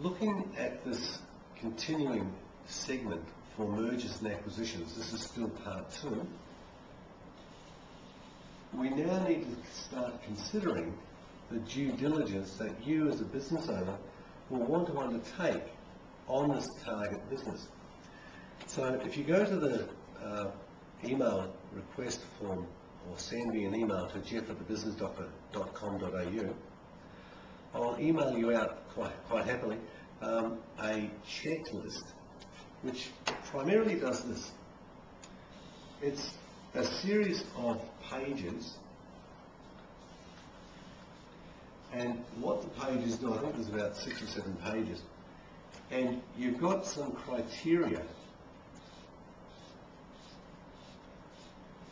Looking at this continuing segment for mergers and acquisitions, this is still part 2. We now need to start considering the due diligence that you as a business owner will want to undertake on this target business. So if you go to the email request form or send me an email to jeff@thebusinessdoctor.com.au, I'll email you out quite happily a checklist which primarily does this. It's a series of pages, and what the pages do, I think there's about 6 or 7 pages, and you've got some criteria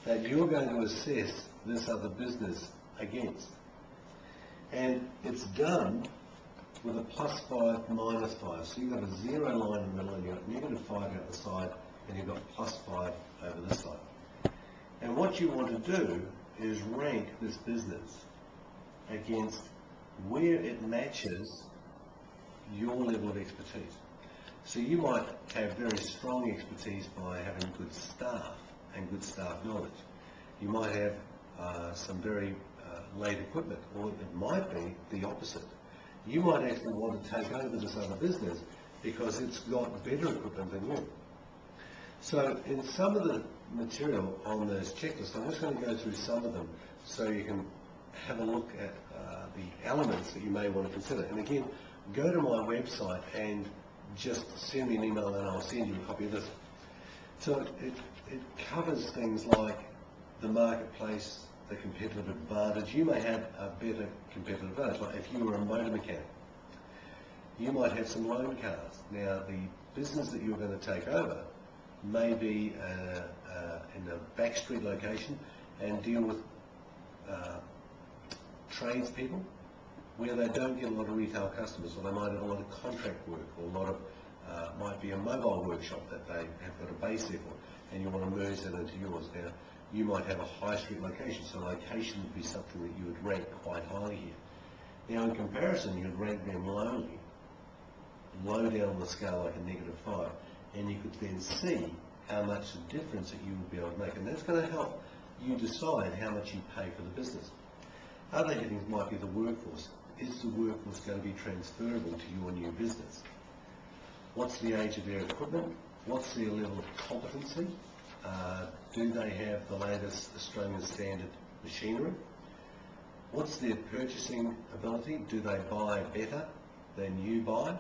that you're going to assess this other business against. And it's done with a +5, -5. So you've got a 0 line in the middle, and you've got -5 out the side, and you've got +5 over this side. And what you want to do is rank this business against where it matches your level of expertise. So you might have very strong expertise by having good staff and good staff knowledge. You might have some very late equipment, or it might be the opposite. You might actually want to take over this other business because it's got better equipment than you. So in some of the material on those checklists, I'm just going to go through some of them so you can have a look at the elements that you may want to consider. And again, go to my website and just send me an email and I'll send you a copy of this. So it covers things like the marketplace, the competitive advantage. You may have a better competitive advantage. Like if you were a motor mechanic, you might have some loan cars. Now the business that you're going to take over may be in a backstreet location and deal with tradespeople where they don't get a lot of retail customers, or they might have a lot of contract work, or a lot of might be a mobile workshop that they have got a base there for, and you want to merge that into yours. Now, you might have a high street location, so location would be something that you would rank quite highly here. Now, in comparison, you'd rank them lowly, low down on the scale like a -5, and you could then see how much difference that you would be able to make, and that's going to help you decide how much you pay for the business. Other headings might be the workforce. Is the workforce going to be transferable to your new business? What's the age of their equipment? What's their level of competency? Do they have the latest Australian standard machinery? What's their purchasing ability? Do they buy better than you buy?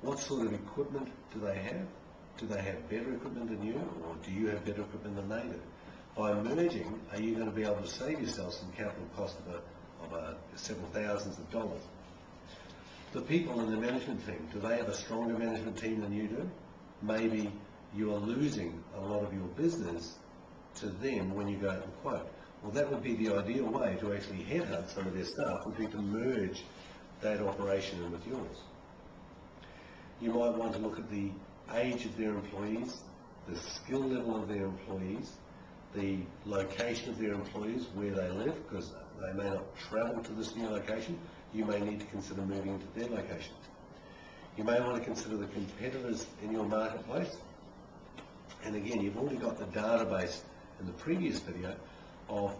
What sort of equipment do they have? Do they have better equipment than you, or do you have better equipment than they do? By merging, are you going to be able to save yourself some capital cost of several thousands of dollars? The people in the management team, do they have a stronger management team than you do? Maybe you are losing a lot of your business to them when you go out and quote. Well, that would be the ideal way to actually headhunt some of their staff, would be to merge that operation in with yours. You might want to look at the age of their employees, the skill level of their employees, the location of their employees, where they live, because they may not travel to this new location. You may need to consider moving into their location. You may want to consider the competitors in your marketplace. And again, you've already got the database in the previous video of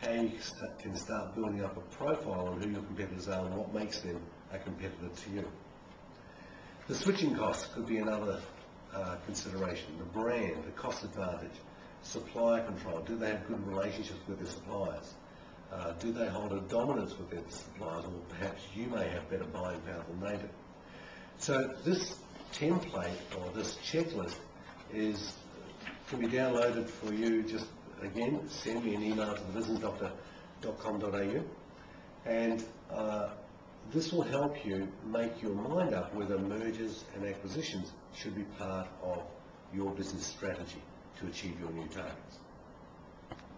how you can start building up a profile on who your competitors are and what makes them a competitor to you. The switching costs could be another consideration. The brand, the cost advantage, supplier control. Do they have good relationships with their suppliers? Do they hold a dominance with their suppliers, or perhaps you may have better buying power than they do? So this template or this checklist can be downloaded for you. Just again, send me an email to thebusinessdoctor.com.au, and this will help you make your mind up whether mergers and acquisitions should be part of your business strategy to achieve your new targets.